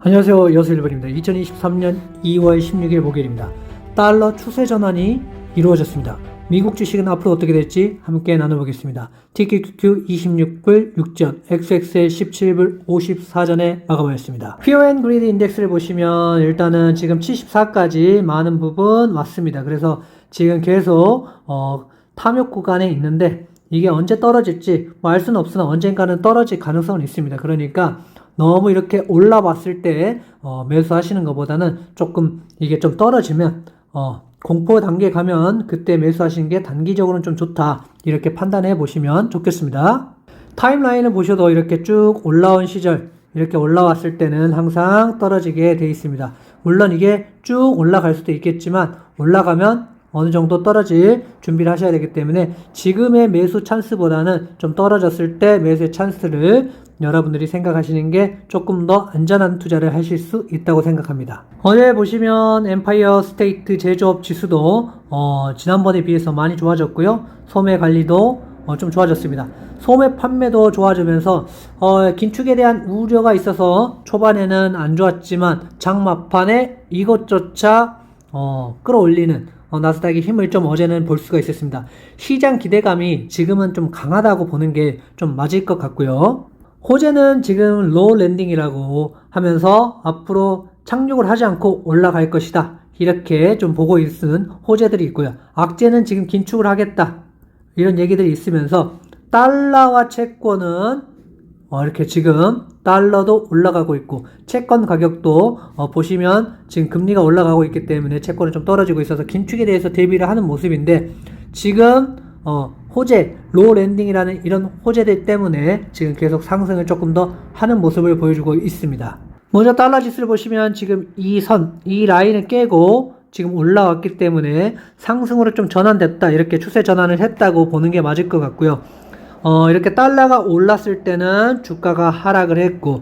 안녕하세요. 여수일본입니다. 2023년 2월 16일 목요일입니다. 달러 추세 전환이 이루어졌습니다. 미국 주식은 앞으로 어떻게 될지 함께 나눠보겠습니다. TQQQ 26불 6전, XXL 17불 54전에 마감하였습니다. Fear and Greed 인덱스를 보시면 일단은 지금 74까지 많은 부분 왔습니다. 그래서 지금 계속 탐욕 구간에 있는데 이게 언제 떨어질지 알 수는 없으나 언젠가는 떨어질 가능성은 있습니다. 그러니까 너무 이렇게 올라왔을 때 매수하시는 것보다는 조금 이게 좀 떨어지면 공포 단계 가면 그때 매수하시는 게 단기적으로는 좀 좋다 이렇게 판단해 보시면 좋겠습니다. 타임라인을 보셔도 이렇게 쭉 올라온 시절 이렇게 올라왔을 때는 항상 떨어지게 돼 있습니다. 물론 이게 쭉 올라갈 수도 있겠지만 올라가면 어느 정도 떨어질 준비를 하셔야 되기 때문에 지금의 매수 찬스보다는 좀 떨어졌을 때 매수의 찬스를 여러분들이 생각하시는 게 조금 더 안전한 투자를 하실 수 있다고 생각합니다. 어제 보시면 엠파이어 스테이트 제조업 지수도 지난번에 비해서 많이 좋아졌고요. 소매 관리도 좀 좋아졌습니다. 소매 판매도 좋아지면서 긴축에 대한 우려가 있어서 초반에는 안 좋았지만 장막판에 이것조차 끌어올리는 나스닥의 힘을 좀 어제는 볼 수가 있었습니다. 시장 기대감이 지금은 좀 강하다고 보는 게 좀 맞을 것 같고요. 호재는 지금 로우 랜딩이라고 하면서 앞으로 착륙을 하지 않고 올라갈 것이다. 이렇게 좀 보고 있는 호재들이 있고요. 악재는 지금 긴축을 하겠다. 이런 얘기들이 있으면서 달러와 채권은 이렇게 지금 달러도 올라가고 있고 채권 가격도 보시면 지금 금리가 올라가고 있기 때문에 채권은 좀 떨어지고 있어서 긴축에 대해서 대비를 하는 모습인데 지금 호재, 로우 랜딩이라는 이런 호재들 때문에 지금 계속 상승을 조금 더 하는 모습을 보여주고 있습니다. 먼저 달러 지수를 보시면 지금 이 라인을 깨고 지금 올라왔기 때문에 상승으로 좀 전환됐다. 이렇게 추세 전환을 했다고 보는 게 맞을 것 같고요. 이렇게 달러가 올랐을 때는 주가가 하락을 했고,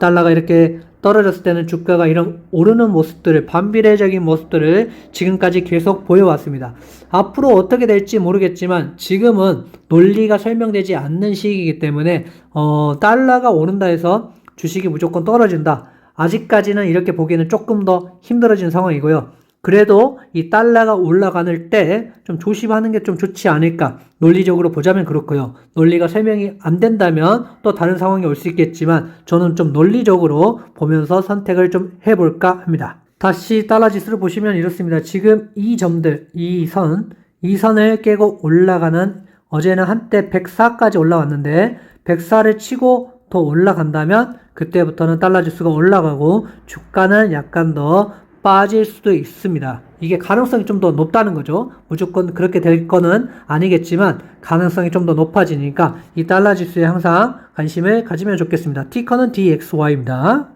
달러가 이렇게 떨어졌을 때는 주가가 이런 오르는 모습들을, 반비례적인 모습들을 지금까지 계속 보여왔습니다. 앞으로 어떻게 될지 모르겠지만, 지금은 논리가 설명되지 않는 시기이기 때문에, 달러가 오른다 해서 주식이 무조건 떨어진다. 아직까지는 이렇게 보기에는 조금 더 힘들어진 상황이고요. 그래도 이 달러가 올라가는 때 좀 조심하는 게 좀 좋지 않을까. 논리적으로 보자면 그렇고요. 논리가 설명이 안 된다면 또 다른 상황이 올 수 있겠지만 저는 좀 논리적으로 보면서 선택을 좀 해볼까 합니다. 다시 달러 지수를 보시면 이렇습니다. 지금 이 점들, 이 선을 깨고 올라가는 어제는 한때 104까지 올라왔는데 104를 치고 더 올라간다면 그때부터는 달러 지수가 올라가고 주가는 약간 더 빠질 수도 있습니다. 이게 가능성이 좀 더 높다는 거죠. 무조건 그렇게 될 거는 아니겠지만 가능성이 좀 더 높아지니까 이 달러 지수에 항상 관심을 가지면 좋겠습니다. 티커는 DXY입니다.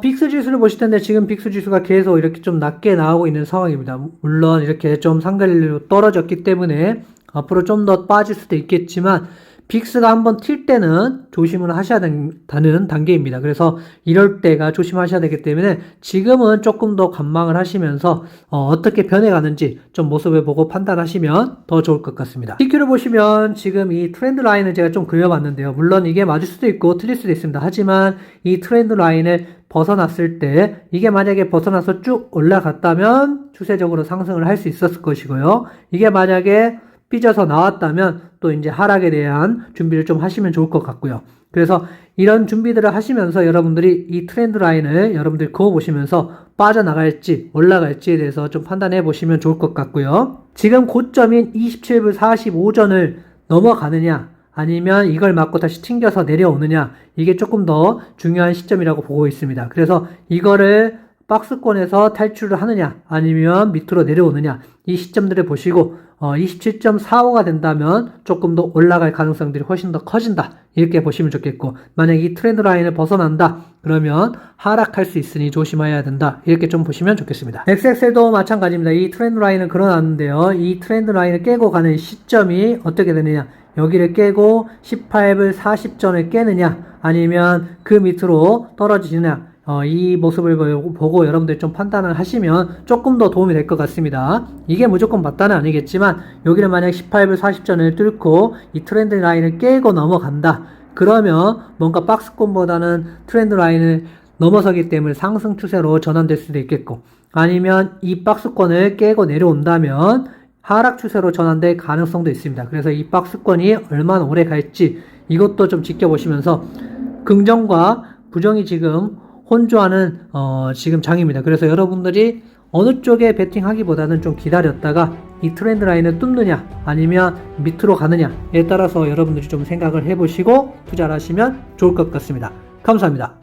빅스 지수를 보실 텐데 지금 빅스 지수가 계속 이렇게 좀 낮게 나오고 있는 상황입니다. 물론 이렇게 좀 상관리로 떨어졌기 때문에 앞으로 좀 더 빠질 수도 있겠지만 빅스가 한번 튈 때는 조심을 하셔야 된다는 단계입니다. 그래서 이럴 때가 조심하셔야 되기 때문에 지금은 조금 더 관망을 하시면서 어떻게 변해가는지 좀 모습을 보고 판단하시면 더 좋을 것 같습니다. TQ를 보시면 지금 이 트렌드 라인을 제가 좀 그려봤는데요. 물론 이게 맞을 수도 있고 틀릴 수도 있습니다. 하지만 이 트렌드 라인을 벗어났을 때 이게 만약에 벗어나서 쭉 올라갔다면 추세적으로 상승을 할 수 있었을 것이고요. 이게 만약에 삐져서 나왔다면 또 이제 하락에 대한 준비를 좀 하시면 좋을 것 같고요. 그래서 이런 준비들을 하시면서 여러분들이 이 트렌드 라인을 여러분들이 그어보시면서 빠져나갈지 올라갈지에 대해서 좀 판단해 보시면 좋을 것 같고요. 지금 고점인 27불 45전을 넘어가느냐 아니면 이걸 맞고 다시 튕겨서 내려오느냐 이게 조금 더 중요한 시점이라고 보고 있습니다. 그래서 이거를 박스권에서 탈출을 하느냐 아니면 밑으로 내려오느냐 이 시점들을 보시고 27.45가 된다면 조금 더 올라갈 가능성들이 훨씬 더 커진다 이렇게 보시면 좋겠고 만약 이 트렌드 라인을 벗어난다 그러면 하락할 수 있으니 조심해야 된다 이렇게 좀 보시면 좋겠습니다. XXL도 마찬가지입니다. 이 트렌드 라인은 그러놨는데요. 이 트렌드 라인을 깨고 가는 시점이 어떻게 되느냐 여기를 깨고 18불 40전을 깨느냐 아니면 그 밑으로 떨어지느냐 이 모습을 보고 여러분들 좀 판단을 하시면 조금 더 도움이 될 것 같습니다. 이게 무조건 맞다는 아니겠지만 여기를 만약 18불 40전을 뚫고 이 트렌드 라인을 깨고 넘어간다. 그러면 뭔가 박스권보다는 트렌드 라인을 넘어서기 때문에 상승 추세로 전환될 수도 있겠고, 아니면 이 박스권을 깨고 내려온다면 하락 추세로 전환될 가능성도 있습니다. 그래서 이 박스권이 얼마나 오래 갈지 이것도 좀 지켜보시면서 긍정과 부정이 지금 혼조하는 지금 장입니다. 그래서 여러분들이 어느 쪽에 베팅하기보다는 좀 기다렸다가 이 트렌드 라인을 뚫느냐 아니면 밑으로 가느냐에 따라서 여러분들이 좀 생각을 해보시고 투자를 하시면 좋을 것 같습니다. 감사합니다.